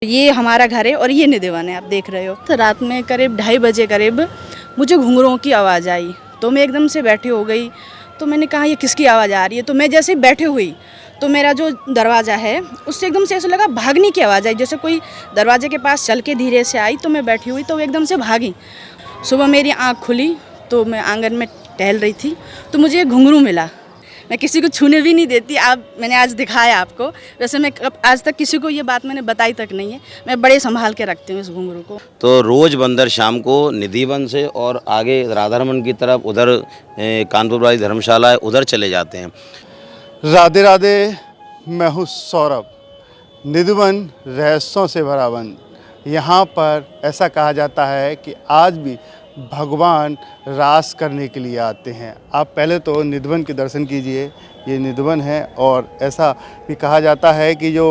ये हमारा घर है और ये निधिवन है, आप देख रहे हो। तो रात में करीब 2:30 बजे करीब मुझे घुंघरुओं की आवाज़ आई, तो मैं एकदम से बैठी हो गई। तो मैंने कहा ये किसकी आवाज़ आ रही है। तो मैं जैसे बैठी हुई तो मेरा जो दरवाज़ा है उससे एकदम से ऐसा लगा भागने की आवाज़ आई, जैसे कोई दरवाजे के पास चल के धीरे से आई। तो मैं बैठी हुई तो वो एकदम से भागी। सुबह मेरी आँख खुली तो मैं आंगन में टहल रही थी तो मुझे घुंघरू मिला। मैं किसी को छूने भी नहीं देती, मैंने आज दिखाया आपको। वैसे मैं आज तक किसी को ये बात मैंने बताई तक नहीं है। मैं बड़े संभाल के रखती हूँ इस घुंघरू को। तो रोज़ बंदर शाम को निधिवन से और आगे राधारमन की तरफ उधर कानपुर वाली धर्मशाला है, उधर चले जाते हैं। राधे राधे, मैं हूँ सौरभ। निधिवन रहस्यों से भरा वन। यहाँ पर ऐसा कहा जाता है कि आज भी भगवान रास करने के लिए आते हैं। आप पहले तो निधिवन के दर्शन कीजिए। ये निधिवन है और ऐसा भी कहा जाता है कि जो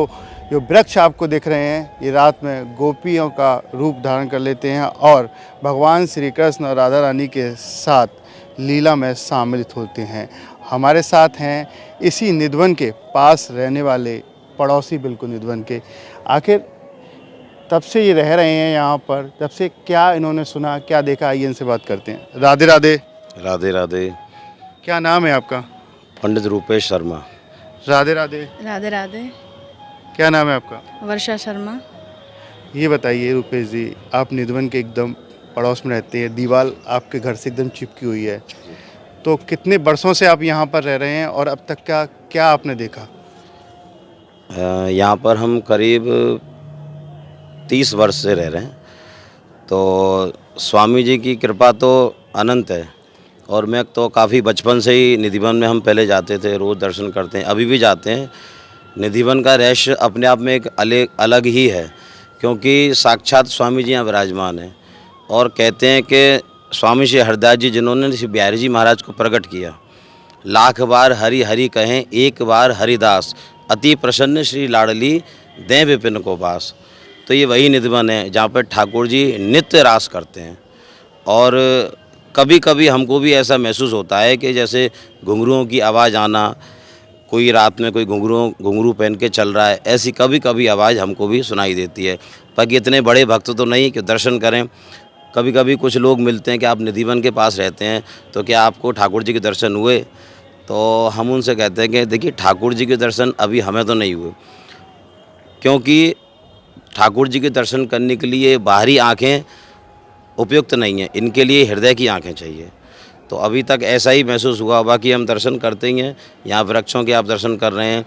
वृक्ष आपको दिख रहे हैं ये रात में गोपियों का रूप धारण कर लेते हैं और भगवान श्री कृष्ण और राधा रानी के साथ लीला में सम्मिलित होते हैं। हमारे साथ हैं इसी निधिवन के पास रहने वाले पड़ोसी, बिल्कुल निधिवन के। आखिर तब से ये रह रहे हैं यहाँ पर, तब से क्या इन्होंने सुना, क्या देखा, आइए इनसे बात करते हैं। राधे राधे। राधे राधे। क्या नाम है आपका? पंडित रूपेश शर्मा। राधे राधे। राधे राधे। क्या नाम है आपका? वर्षा शर्मा। ये बताइए रूपेश जी, आप निधिवन के एकदम पड़ोस में रहते हैं, दीवार आपके घर से एकदम चिपकी हुई है, तो कितने वर्षों से आप यहाँ पर रह रहे हैं और अब तक क्या क्या आपने देखा? यहाँ पर हम करीब 30 वर्ष से रह रहे हैं। तो स्वामी जी की कृपा तो अनंत है और मैं तो काफ़ी बचपन से ही निधिवन में हम पहले जाते थे, रोज़ दर्शन करते हैं, अभी भी जाते हैं। निधिवन का रहस्य अपने आप में एक अलग ही है, क्योंकि साक्षात स्वामी जी यहाँ विराजमान हैं। और कहते हैं कि स्वामी श्री हरदास जी जिन्होंने श्री बिहारी जी महाराज को प्रकट किया, लाख बार हरि हरि कहें एक बार हरिदास, अति प्रसन्न श्री लाडली दें विपिन को पास। तो ये वही निधिवन है जहाँ पर ठाकुर जी नित्य रास करते हैं। और कभी कभी हमको भी ऐसा महसूस होता है कि जैसे घुंघरुओं की आवाज़ आना, कोई रात में कोई घुंघरू पहन के चल रहा है, ऐसी कभी कभी आवाज़ हमको भी सुनाई देती है। बाकी इतने बड़े भक्त तो नहीं कि दर्शन करें। कभी कभी कुछ लोग मिलते हैं कि आप निधिवन के पास रहते हैं तो क्या आपको ठाकुर जी के दर्शन हुए? तो हम उनसे कहते हैं कि देखिए, ठाकुर जी के दर्शन अभी हमें तो नहीं हुए, क्योंकि ठाकुर जी के दर्शन करने के लिए बाहरी आँखें उपयुक्त नहीं हैं, इनके लिए हृदय की आँखें चाहिए। तो अभी तक ऐसा ही महसूस हुआ। बाकी हम दर्शन करते ही हैं। यहाँ वृक्षों के आप दर्शन कर रहे हैं,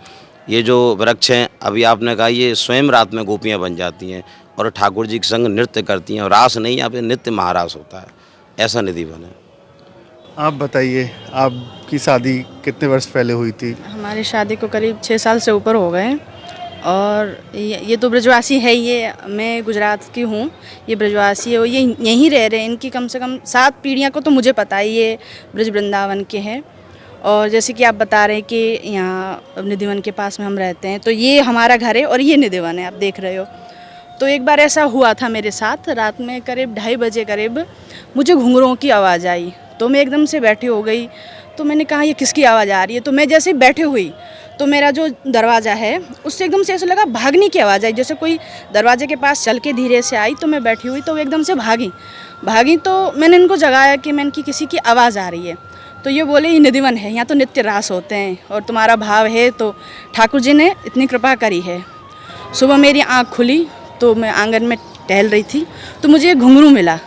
ये जो वृक्ष हैं, अभी आपने कहा ये स्वयं रात में गोपियाँ बन जाती हैं और ठाकुर जी के संग नृत्य करती हैं। और रास नहीं, यहाँ पे नित्य महारास होता है। ऐसा निधिवन है। आप बताइए, आपकी शादी कितने वर्ष पहले हुई थी? हमारी शादी को करीब 6 साल से ऊपर हो गए। और ये तो ब्रजवासी है, ये मैं गुजरात की हूँ, ये ब्रजवासी है और ये यहीं रह रहे हैं। इनकी कम से कम 7 पीढ़ियाँ को तो मुझे पता है, ये ब्रज वृंदावन के हैं। और जैसे कि आप बता रहे हैं कि यहाँ निधिवन के पास में हम रहते हैं, तो ये हमारा घर है और ये निधिवन है, आप देख रहे हो। तो एक बार ऐसा हुआ था मेरे साथ, रात में करीब 2:30 बजे करीब मुझे घुंघरुओं की आवाज़ आई, तो मैं एकदम से बैठी हो गई। तो मैंने कहा ये किसकी आवाज़ आ रही है। तो मैं जैसे बैठी हुई तो मेरा जो दरवाज़ा है उससे एकदम से ऐसा लगा भागने की आवाज़ आई, जैसे कोई दरवाजे के पास चल के धीरे से आई। तो मैं बैठी हुई तो वो एकदम से भागी। तो मैंने इनको जगाया कि मैं इनकी किसी की आवाज़ आ रही है। तो ये बोले ये निधिवन है, यहाँ तो नित्य रास होते हैं और तुम्हारा भाव है तो ठाकुर जी ने इतनी कृपा करी है। सुबह मेरी आँख खुली तो मैं आंगन में टहल रही थी तो मुझे घुंघरू मिला।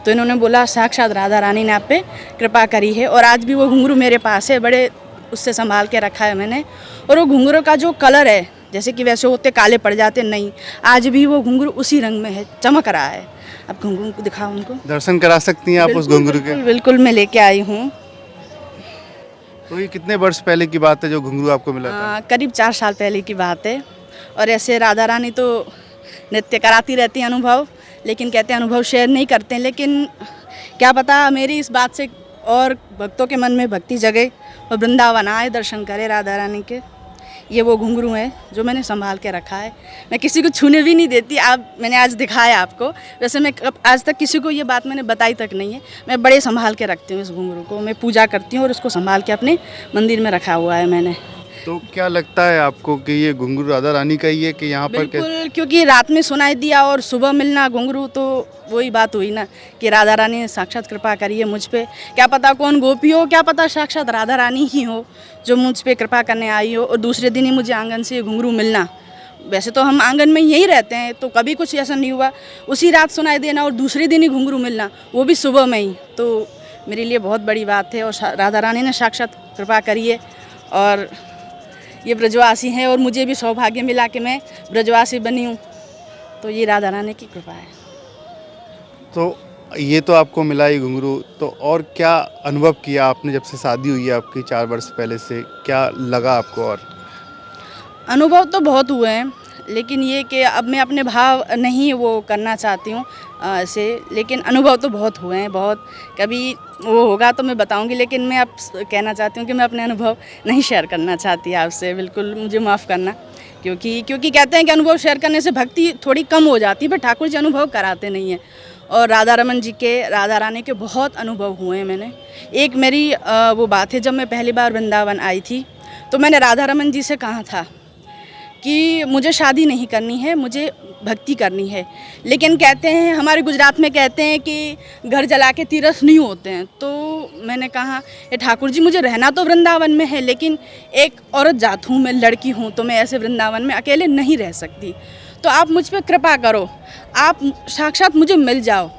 तो इन्होंने बोला साक्षात राधा रानी ने आप पे कृपा करी है। और आज भी वो घुंघरू मेरे पास है, बड़े उससे संभाल के रखा है मैंने। और वो घुंघरू का जो कलर है, जैसे कि वैसे होते काले पड़ जाते, नहीं, आज भी वो घुंघरू उसी रंग में है, चमक रहा है। अब घुंघरू को दिखाओ, उनको दर्शन करा सकती हैं आप उस घुंघरू के? बिल्कुल, मैं लेके आई हूँ। तो ये कितने वर्ष पहले की बात है जो घुंघरू आपको मिला था? करीब 4 साल पहले की बात है। और ऐसे राधा रानी तो नृत्य कराती रहती हैं अनुभव, लेकिन कहते हैं अनुभव शेयर नहीं करते हैं। लेकिन क्या पता मेरी इस बात से और भक्तों के मन में भक्ति जगे और वृंदावन आए, दर्शन करे राधा रानी के। ये वो घुंघरू है जो मैंने संभाल के रखा है। मैं किसी को छूने भी नहीं देती, मैंने आज दिखाया आपको। वैसे मैं आज तक किसी को ये बात मैंने बताई तक नहीं है। मैं बड़े संभाल के रखती हूँ इस घुंघरू को, मैं पूजा करती हूँ और उसको संभाल के अपने मंदिर में रखा हुआ है मैंने। तो क्या लगता है आपको कि ये घुंघरू राधा रानी का ही है कि यहाँ पर बिल्कुल, क्योंकि रात में सुनाई दिया और सुबह मिलना घुंघरू, तो वही बात हुई ना कि राधा रानी ने साक्षात कृपा करी है मुझ पे। क्या पता कौन गोपी हो, क्या पता साक्षात राधा रानी ही हो जो मुझ पे कृपा करने आई हो, और दूसरे दिन ही मुझे आंगन से घुंघरू मिलना। वैसे तो हम आंगन में यही रहते हैं, तो कभी कुछ ऐसा नहीं हुआ। उसी रात सुनाई देना और दूसरे दिन ही घुंघरू मिलना, वो भी सुबह में ही, तो मेरे लिए बहुत बड़ी बात है। और राधा रानी ने साक्षात कृपा करी है और ये ब्रजवासी हैं, और मुझे भी सौभाग्य मिला कि मैं ब्रजवासी बनी हूँ, तो ये राधा रानी की कृपा है। तो ये तो आपको मिला ही घुंघरू, तो और क्या अनुभव किया आपने जब से शादी हुई है आपकी 4 वर्ष पहले से, क्या लगा आपको? और अनुभव तो बहुत हुए हैं, लेकिन ये कि अब मैं अपने भाव नहीं वो करना चाहती हूँ ऐसे, लेकिन अनुभव तो बहुत हुए हैं, बहुत। कभी वो होगा तो मैं बताऊंगी, लेकिन मैं अब कहना चाहती हूँ कि मैं अपने अनुभव नहीं शेयर करना चाहती आपसे, बिल्कुल मुझे माफ़ करना। क्योंकि कहते हैं कि अनुभव शेयर करने से भक्ति थोड़ी कम हो जाती है, पर ठाकुर जी अनुभव कराते नहीं हैं। और राधा रमन जी के, राधा रानी के बहुत अनुभव हुए हैं मैंने। एक मेरी वो बात है, जब मैं पहली बार वृंदावन आई थी तो मैंने राधा रमन जी से कहा था कि मुझे शादी नहीं करनी है, मुझे भक्ति करनी है। लेकिन कहते हैं, हमारे गुजरात में कहते हैं कि घर जला के तीर्थ नहीं होते हैं। तो मैंने कहा, ये ठाकुर जी मुझे रहना तो वृंदावन में है, लेकिन एक औरत जात हूँ, मैं लड़की हूँ, तो मैं ऐसे वृंदावन में अकेले नहीं रह सकती। तो आप मुझ पर कृपा करो, आप साक्षात मुझे मिल जाओ।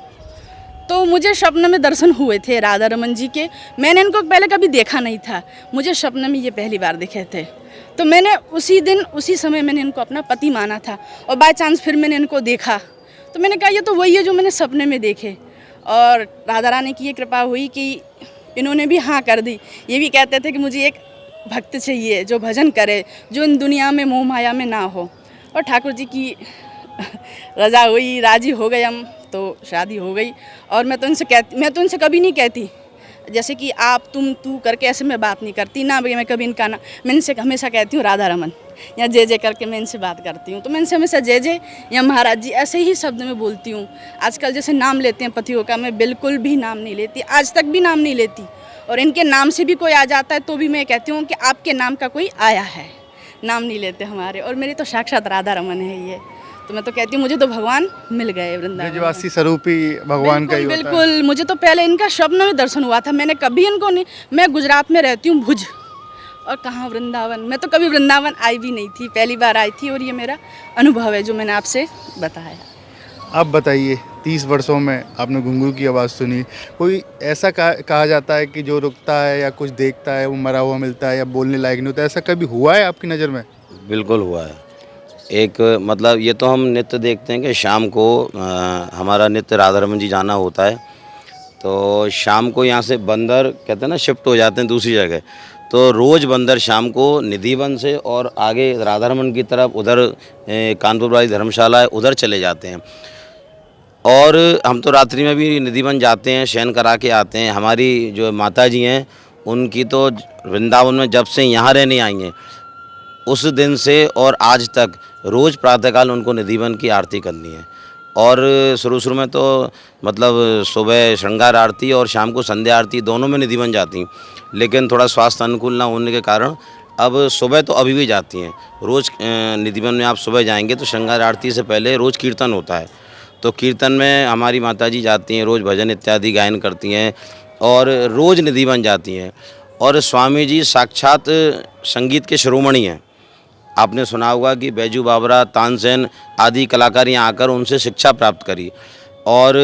तो मुझे स्वप्न में दर्शन हुए थे राधा रमन जी के। मैंने इनको पहले कभी देखा नहीं था, मुझे स्वप्न में ये पहली बार दिखे थे। तो मैंने उसी दिन उसी समय मैंने इनको अपना पति माना था, और बाय चांस फिर मैंने इनको देखा तो मैंने कहा ये तो वही है जो मैंने सपने में देखे। और राधा रानी की ये कृपा हुई कि इन्होंने भी हाँ कर दी। ये भी कहते थे कि मुझे एक भक्त चाहिए जो भजन करे, जो इन दुनिया में मोह माया में ना हो। और ठाकुर जी की रजा हुई, राजी हो गए हम, तो शादी हो गई। और मैं तो इनसे कभी नहीं कहती जैसे कि आप तुम तू करके, ऐसे मैं बात नहीं करती ना। मैं कभी इनका ना, मैं इनसे हमेशा कहती हूँ राधा रमन या जय जय करके मैं इनसे बात करती हूँ। तो मैं इनसे हमेशा जय जय या महाराज जी ऐसे ही शब्द में बोलती हूँ। आजकल जैसे नाम लेते हैं पतियों का, मैं बिल्कुल भी नाम नहीं लेती, आज तक भी नाम नहीं लेती। और इनके नाम से भी कोई आ जाता है तो भी मैं कहती हूँ कि आपके नाम का कोई आया है, नाम नहीं लेते हमारे। और मेरी तो साक्षात राधा रमन है ये, तो मैं तो कहती हूँ मुझे तो भगवान मिल गए वृंदावन। ब्रजवासी स्वरूप ही भगवान का ही होता है। बिल्कुल, मुझे तो पहले इनका स्वप्न में दर्शन हुआ था, मैंने कभी इनको नहीं। मैं गुजरात में रहती हूँ भुज, और कहाँ वृंदावन, मैं तो कभी वृंदावन आई भी नहीं थी, पहली बार आई थी। और ये मेरा अनुभव है जो मैंने आपसे बताया। आप बताइए, 30 वर्षों में आपने घुंघरू की आवाज़ सुनी, कोई ऐसा कहा जाता है कि जो रुकता है या कुछ देखता है वो मरा हुआ मिलता है या बोलने लायक नहीं होता, ऐसा कभी हुआ है आपकी नज़र में? बिल्कुल हुआ है। एक मतलब ये तो हम नित्य देखते हैं कि शाम को हमारा नित्य राधा रमन जी जाना होता है, तो शाम को यहाँ से बंदर कहते हैं ना शिफ्ट हो जाते हैं दूसरी जगह। तो रोज़ बंदर शाम को निधिवन से और आगे राधा रमन की तरफ उधर कानपुर वाली धर्मशाला है उधर चले जाते हैं। और हम तो रात्रि में भी निधिवन जाते हैं, शयन करा के आते हैं। हमारी जो माता जी हैं उनकी तो वृंदावन में जब से यहाँ रहने आई हैं उस दिन से और आज तक रोज़ प्रातःकाल उनको निधिवन की आरती करनी है। और शुरू में तो मतलब सुबह श्रृंगार आरती और शाम को संध्या आरती दोनों में निधिवन जाती, लेकिन थोड़ा स्वास्थ्य अनुकूल ना होने के कारण अब सुबह तो अभी भी जाती हैं। रोज़ निधिवन में आप सुबह जाएंगे तो श्रृंगार आरती से पहले रोज़ कीर्तन होता है, तो कीर्तन में हमारी माताजी जाती हैं, रोज़ भजन इत्यादि गायन करती हैं और रोज़ निधिवन जाती हैं। और स्वामी जी साक्षात संगीत के शिरोमणि हैं। आपने सुना होगा कि बैजू बावरा, तानसेन आदि कलाकार यहाँ आकर उनसे शिक्षा प्राप्त करी। और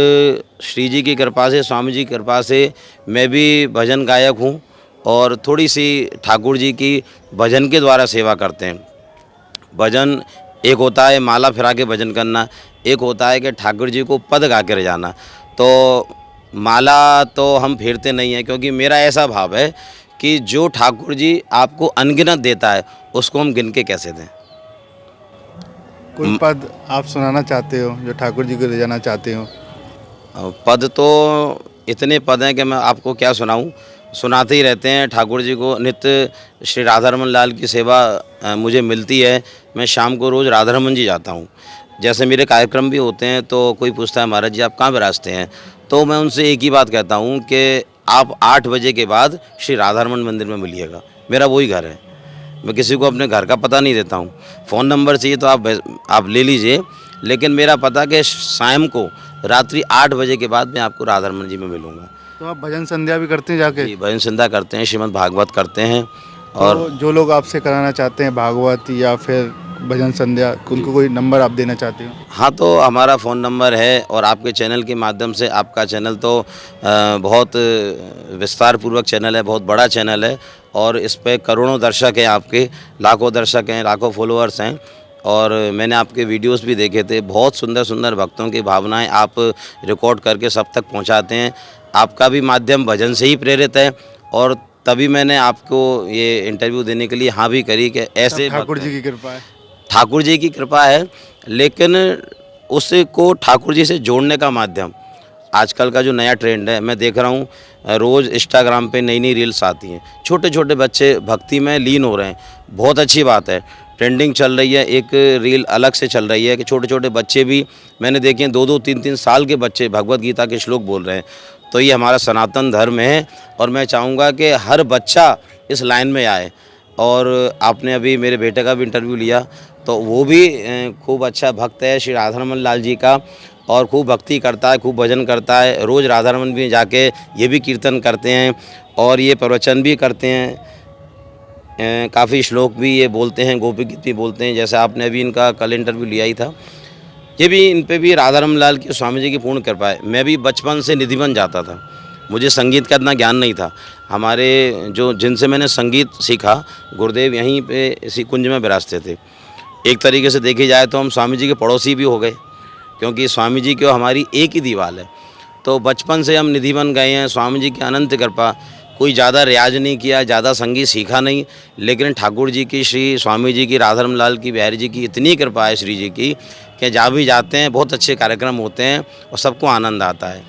श्री जी की कृपा से, स्वामी जी की कृपा से मैं भी भजन गायक हूँ और थोड़ी सी ठाकुर जी की भजन के द्वारा सेवा करते हैं। भजन एक होता है माला फिरा के भजन करना, एक होता है कि ठाकुर जी को पद गा कर जाना। तो माला तो हम फेरते नहीं हैं, क्योंकि मेरा ऐसा भाव है कि जो ठाकुर जी आपको अनगिनत देता है उसको हम गिन के कैसे दें। कोई पद आप सुनाना चाहते हो जो ठाकुर जी को ले जाना चाहते हो? पद तो इतने पद हैं कि मैं आपको क्या सुनाऊं, सुनाते ही रहते हैं। ठाकुर जी को नित्य श्री राधा रमन लाल की सेवा मुझे मिलती है। मैं शाम को रोज़ राधा रमन जी जाता हूं। जैसे मेरे कार्यक्रम भी होते हैं तो कोई पूछता है महाराज जी आप कहाँ विराजते हैं, तो मैं उनसे एक ही बात कहता हूँ कि आप 8 बजे के बाद श्री राधा रमन मंदिर में मिलिएगा, मेरा वही घर है। मैं किसी को अपने घर का पता नहीं देता हूँ। फ़ोन नंबर चाहिए तो आप ले लीजिए, लेकिन मेरा पता कि शाम को रात्रि 8 बजे के बाद मैं आपको राधा रमन जी में मिलूँगा। तो आप भजन संध्या भी करते हैं जाके? जी, भजन संध्या करते हैं, श्रीमद् भागवत करते हैं। और तो जो लोग आपसे कराना चाहते हैं भागवत या फिर भजन संध्या, उनको कोई नंबर आप देना चाहते हो? हाँ, तो हमारा फ़ोन नंबर है और आपके चैनल के माध्यम से, आपका चैनल तो बहुत विस्तार पूर्वक चैनल है, बहुत बड़ा चैनल है और इस पे करोड़ों दर्शक हैं आपके, लाखों दर्शक हैं, लाखों फॉलोअर्स हैं। और मैंने आपके वीडियोस भी देखे थे, बहुत सुंदर सुंदर भक्तों की भावनाएं आप रिकॉर्ड करके सब तक पहुंचाते हैं। आपका भी माध्यम भजन से ही प्रेरित है और तभी मैंने आपको ये इंटरव्यू देने के लिए हाँ भी करी कि ऐसे ठाकुर जी की कृपा है। ठाकुर जी की कृपा है, लेकिन उसको ठाकुर जी से जोड़ने का माध्यम आजकल का जो नया ट्रेंड है, मैं देख रहा हूँ रोज़ इंस्टाग्राम पे नई नई रील्स आती हैं, छोटे छोटे बच्चे भक्ति में लीन हो रहे हैं। बहुत अच्छी बात है, ट्रेंडिंग चल रही है, एक रील अलग से चल रही है कि छोटे छोटे बच्चे भी मैंने देखे हैं, 2-2, 3-3 साल के बच्चे भगवत गीता के श्लोक बोल रहे हैं। तो ये हमारा सनातन धर्म है और मैं चाहूँगा कि हर बच्चा इस लाइन में आए। और आपने अभी मेरे बेटे का भी इंटरव्यू लिया, तो वो भी खूब अच्छा भक्त है श्री राधा रमन लाल जी का और खूब भक्ति करता है, खूब भजन करता है। रोज़ राधा रमन भी जाके ये भी कीर्तन करते हैं और ये प्रवचन भी करते हैं, काफ़ी श्लोक भी ये बोलते हैं, गोपी गीत भी बोलते हैं। जैसे आपने अभी इनका कल इंटरव्यू लिया ही था, ये भी इन पे भी राधा रमन लाल की स्वामी जी की पूर्ण कृपा है। मैं भी बचपन से निधिवन जाता था, मुझे संगीत का इतना ज्ञान नहीं था। हमारे जो जिनसे मैंने संगीत सीखा, गुरुदेव यहीं पे इसी कुंज में विराजते थे। एक तरीके से देखी जाए तो हम स्वामी जी के पड़ोसी भी हो गए, क्योंकि स्वामी जी की हमारी एक ही दीवार है। तो बचपन से हम निधि बन गए हैं, स्वामी जी की अनंत कृपा। कोई ज़्यादा रियाज नहीं किया, ज़्यादा संगीत सीखा नहीं, लेकिन ठाकुर जी की, श्री स्वामी जी की, राधा रमन लाल की, बिहारी जी की इतनी कृपा है श्री जी की कि जहाँ भी जाते हैं बहुत अच्छे कार्यक्रम होते हैं और सबको आनंद आता है।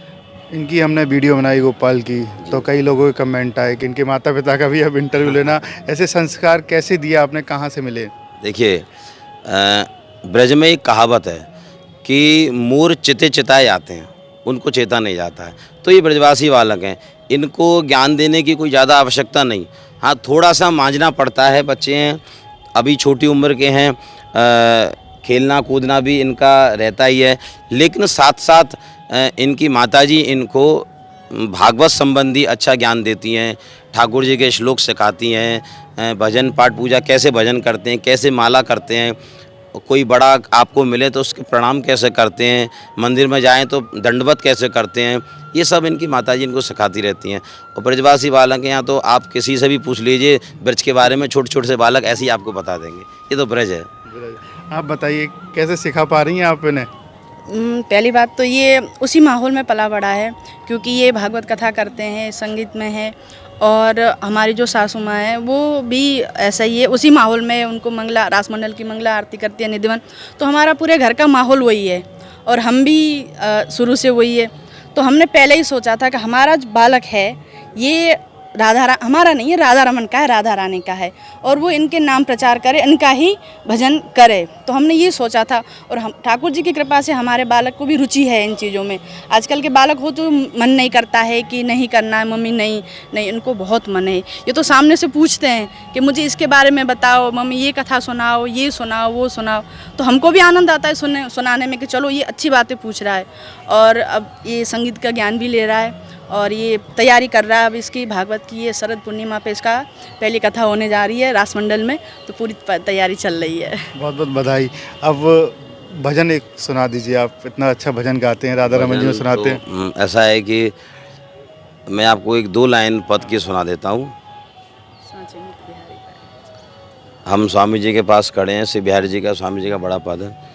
इनकी हमने वीडियो बनाई गोपाल की, तो कई लोगों के कमेंट आए कि इनके माता पिता का भी अब इंटरव्यू लेना। ऐसे संस्कार कैसे दिया आपने, कहाँ से मिले? देखिए, ब्रज में एक कहावत है कि मोर चिते चिताए जाते हैं, उनको चेता नहीं जाता है। तो ये ब्रजवासी बालक हैं, इनको ज्ञान देने की कोई ज़्यादा आवश्यकता नहीं। हाँ, थोड़ा सा मांझना पड़ता है, बच्चे हैं, अभी छोटी उम्र के हैं, खेलना कूदना भी इनका रहता ही है। लेकिन साथ साथ इनकी माताजी इनको भागवत संबंधी अच्छा ज्ञान देती हैं, ठाकुर जी के श्लोक सिखाती हैं, भजन पाठ पूजा कैसे भजन करते हैं, कैसे माला करते हैं, कोई बड़ा आपको मिले तो उसके प्रणाम कैसे करते हैं, मंदिर में जाएं तो दंडवत कैसे करते हैं, ये सब इनकी माताजी इनको सिखाती रहती हैं। और ब्रजवासी बालक हैं यहाँ, तो आप किसी से भी पूछ लीजिए ब्रज के बारे में, छोटे छोटे से बालक ऐसे ही आपको बता देंगे, ये तो ब्रज है। आप बताइए कैसे सिखा पा रही हैं आप इन्हें? पहली बात तो ये उसी माहौल में पला बड़ा है, क्योंकि ये भागवत कथा करते हैं, संगीत में है। और हमारी जो सासू माँ है वो भी ऐसा ही है, उसी माहौल में उनको मंगला, रासमंडल की मंगला आरती करती है, निधिवन। तो हमारा पूरे घर का माहौल वही है और हम भी शुरू से वही है। तो हमने पहले ही सोचा था कि हमारा जो बालक है ये हमारा नहीं है, राधा रमन का है, राधा रानी का है, और वो इनके नाम प्रचार करे, इनका ही भजन करे। तो हमने ये सोचा था और हम ठाकुर जी की कृपा से हमारे बालक को भी रुचि है इन चीज़ों में। आजकल के बालक हो तो मन नहीं करता है कि नहीं करना है मम्मी, नहीं नहीं, इनको बहुत मन है। ये तो सामने से पूछते हैं कि मुझे इसके बारे में बताओ मम्मी, ये कथा सुनाओ, ये सुनाओ, वो सुनाओ। तो हमको भी आनंद आता है सुनाने में कि चलो ये अच्छी बातें पूछ रहा है। और अब ये संगीत का ज्ञान भी ले रहा है और ये तैयारी कर रहा है अब इसकी भागवत की। ये शरद पूर्णिमा पे इसका पहली कथा होने जा रही है रासमंडल में, तो पूरी तैयारी चल रही है। बहुत बहुत बधाई। अब भजन एक सुना दीजिए, आप इतना अच्छा भजन गाते हैं, राधा रमन जी में सुनाते हैं। तो ऐसा है कि मैं आपको 1-2 लाइन पद की सुना देता हूँ। हम स्वामी जी के पास खड़े हैं, श्री बिहारी जी का, स्वामी जी का बड़ा पद है।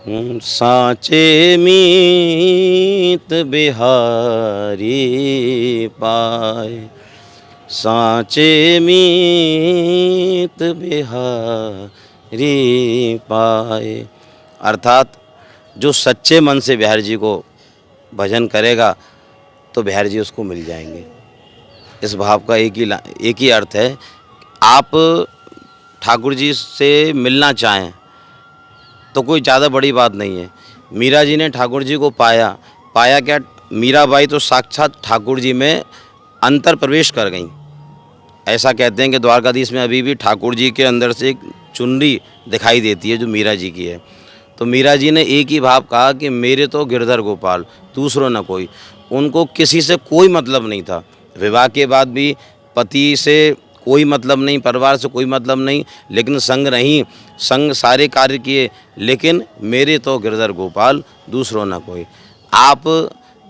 साचे मीत बिहारी पाए, साचे मीत बिहारी पाए। अर्थात जो सच्चे मन से बिहारी जी को भजन करेगा तो बिहारी जी उसको मिल जाएंगे। इस भाव का एक ही अर्थ है। आप ठाकुर जी से मिलना चाहें तो कोई ज़्यादा बड़ी बात नहीं है। मीरा जी ने ठाकुर जी को पाया क्या? मीराबाई तो साक्षात ठाकुर जी में अंतर प्रवेश कर गईं। ऐसा कहते हैं कि द्वारकाधीश में अभी भी ठाकुर जी के अंदर से एक चुनरी दिखाई देती है जो मीरा जी की है। तो मीरा जी ने एक ही भाव कहा कि मेरे तो गिरधर गोपाल, दूसरों न कोई। उनको किसी से कोई मतलब नहीं था। विवाह के बाद भी पति से कोई मतलब नहीं, परिवार से कोई मतलब नहीं, लेकिन संग रहीं, संग सारे कार्य किए, लेकिन मेरे तो गिरधर गोपाल, दूसरों न कोई। आप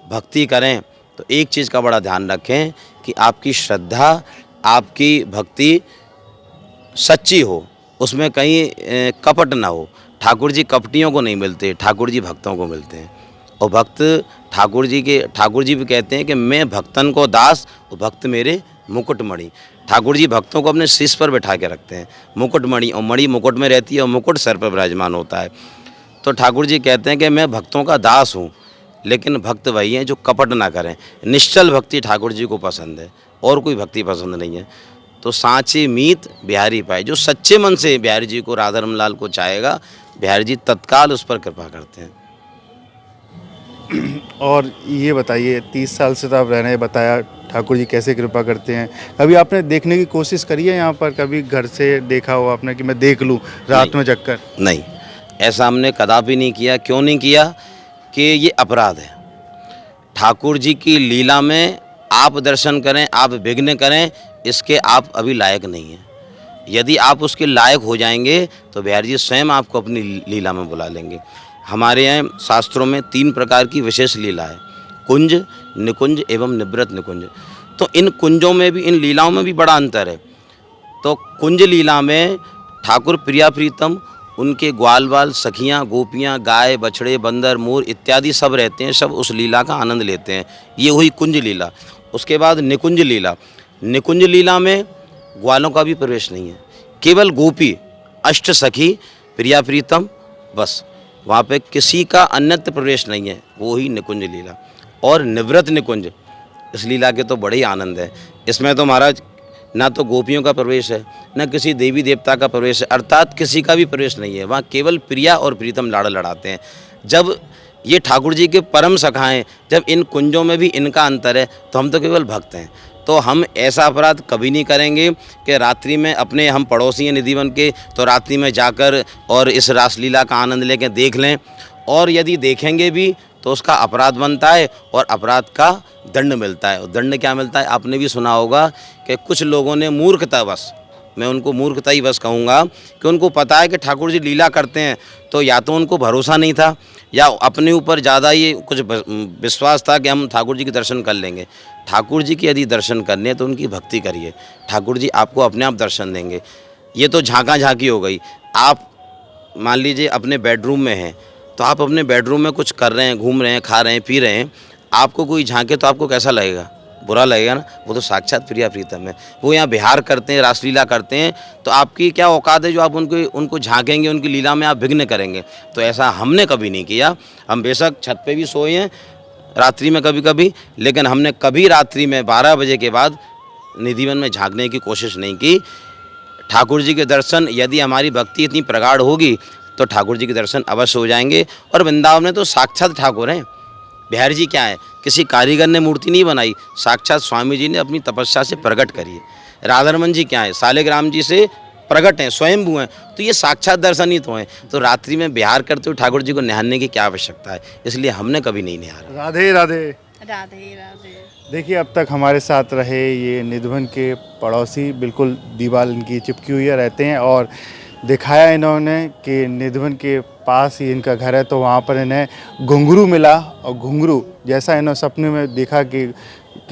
भक्ति करें तो एक चीज़ का बड़ा ध्यान रखें कि आपकी श्रद्धा, आपकी भक्ति सच्ची हो, उसमें कहीं कपट ना हो। ठाकुर जी कपटियों को नहीं मिलते, ठाकुर जी भक्तों को मिलते हैं। और भक्त ठाकुर जी भी कहते हैं कि मैं भक्तन को दास, और भक्त मेरे मुकुटमणि। ठाकुर जी भक्तों को अपने शीश पर बैठा के रखते हैं, मुकुटमणि, और मणि मुकुट में रहती है और मुकुट सर पर विराजमान होता है। तो ठाकुर जी कहते हैं कि मैं भक्तों का दास हूँ, लेकिन भक्त वही हैं जो कपट ना करें। निश्चल भक्ति ठाकुर जी को पसंद है, और कोई भक्ति पसंद नहीं है। तो सांचे मीत बिहारी पाए, जो सच्चे मन से बिहारी जी को, राधा रमन लाल को चाहेगा, बिहारी जी तत्काल उस पर कृपा करते हैं। और ये बताइए, 30 साल से तो आप रह रहे हैं, बताया ठाकुर जी कैसे कृपा करते हैं। कभी आपने देखने की कोशिश करी है यहाँ पर? कभी घर से देखा हो आपने कि मैं देख लूँ रात में जगकर? नहीं, ऐसा हमने कदापि नहीं किया। क्यों नहीं किया? कि ये अपराध है। ठाकुर जी की लीला में आप दर्शन करें, आप विघ्न करें, इसके आप अभी लायक नहीं हैं। यदि आप उसके लायक हो जाएंगे तो बिहारी जी स्वयं आपको अपनी लीला में बुला लेंगे। हमारे यहाँ शास्त्रों में 3 प्रकार की विशेष लीला है, कुंज, निकुंज एवं निवृत्त निकुंज। तो इन कुंजों में भी, इन लीलाओं में भी बड़ा अंतर है। तो कुंज लीला में ठाकुर प्रिया प्रीतम, उनके ग्वाल बाल, सखियाँ, गोपियाँ, गाय, बछड़े, बंदर, मोर इत्यादि सब रहते हैं, सब उस लीला का आनंद लेते हैं। ये हुई कुंज लीला। उसके बाद निकुंज लीला। निकुंज लीला में ग्वालों का भी प्रवेश नहीं है, केवल गोपी, अष्ट सखी, प्रिया प्रीतम, बस वहाँ पे किसी का अन्यत्र प्रवेश नहीं है। वो ही निकुंज लीला। और निवृत्त निकुंज, इस लीला के तो बड़े ही आनंद है। इसमें तो महाराज ना तो गोपियों का प्रवेश है, न किसी देवी देवता का प्रवेश है, अर्थात किसी का भी प्रवेश नहीं है। वहाँ केवल प्रिया और प्रीतम लाड़ लड़ाते हैं। जब ये ठाकुर जी के परम सखा हैं, जब इन कुंजों में भी इनका अंतर है, तो हम तो केवल भक्त हैं। तो हम ऐसा अपराध कभी नहीं करेंगे कि रात्रि में, अपने हम पड़ोसी हैं निधिवन के, तो रात्रि में जाकर और इस रासलीला का आनंद लेकर देख लें। और यदि देखेंगे भी तो उसका अपराध बनता है और अपराध का दंड मिलता है। और दंड क्या मिलता है? आपने भी सुना होगा कि कुछ लोगों ने मूर्खतावश, मैं उनको मूर्खता ही बस कहूँगा, कि उनको पता है कि ठाकुर जी लीला करते हैं, तो या तो उनको भरोसा नहीं था, या अपने ऊपर ज़्यादा ये कुछ विश्वास था कि हम ठाकुर जी के दर्शन कर लेंगे। ठाकुर जी के यदि दर्शन करने हैं तो उनकी भक्ति करिए, ठाकुर जी आपको अपने आप दर्शन देंगे। ये तो झांका झांकी हो गई। आप मान लीजिए अपने बेडरूम में हैं, तो आप अपने बेडरूम में कुछ कर रहे हैं, घूम रहे हैं, खा रहे हैं, पी रहे हैं, आपको कोई झांके तो आपको कैसा लगेगा? बुरा लगेगा ना। वो तो साक्षात प्रिया प्रीतम है। वो यहाँ विहार करते हैं, रासलीला करते हैं, तो आपकी क्या औकात है जो आप उनको झांकेंगे, उनकी लीला में आप विघ्न करेंगे? तो ऐसा हमने कभी नहीं किया। हम बेशक छत पे भी सोए हैं रात्रि में कभी कभी, लेकिन हमने कभी रात्रि में 12 बजे के बाद निधिवन में झांकने की कोशिश नहीं की। ठाकुर जी के दर्शन, यदि हमारी भक्ति इतनी प्रगाढ़ होगी तो ठाकुर जी के दर्शन अवश्य हो जाएंगे। और वृंदावन में तो साक्षात ठाकुर हैं। बिहारी जी क्या है? किसी कारीगर ने मूर्ति नहीं बनाई, साक्षात स्वामी जी ने अपनी तपस्या से प्रकट करी है। राधा रमन जी क्या है? सालिग्राम जी से प्रकट हैं, स्वयंभू हैं। तो ये साक्षात दर्शन ही तो हैं। तो रात्रि में बिहार करते हुए ठाकुर जी को निहारने की क्या आवश्यकता है? इसलिए हमने कभी नहीं निहारा। राधे राधे। राधे राधे। देखिए, अब तक हमारे साथ रहे ये निधिवन के पड़ोसी, बिल्कुल दीवार इनकी चिपकी हुई है, रहते हैं। और दिखाया इन्होंने कि निधिवन के पास ही इनका घर है, तो वहाँ पर इन्हें घुंघरू मिला। और घुंघरू जैसा इन्होंने सपने में देखा कि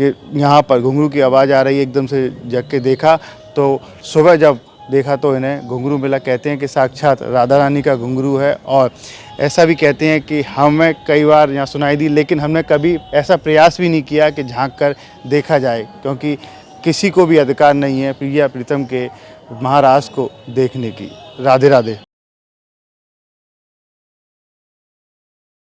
यहाँ पर घुंघरू की आवाज़ आ रही है, एकदम से जग के देखा, तो सुबह जब देखा तो इन्हें घुंघरू मिला। कहते हैं कि साक्षात राधा रानी का घुंघरू है। और ऐसा भी कहते हैं कि हमें कई बार यहाँ सुनाई दी, लेकिन हमने कभी ऐसा प्रयास भी नहीं किया कि झांक कर देखा जाए, क्योंकि किसी को भी अधिकार नहीं है प्रिया प्रीतम के महाराज को देखने की। राधे राधे।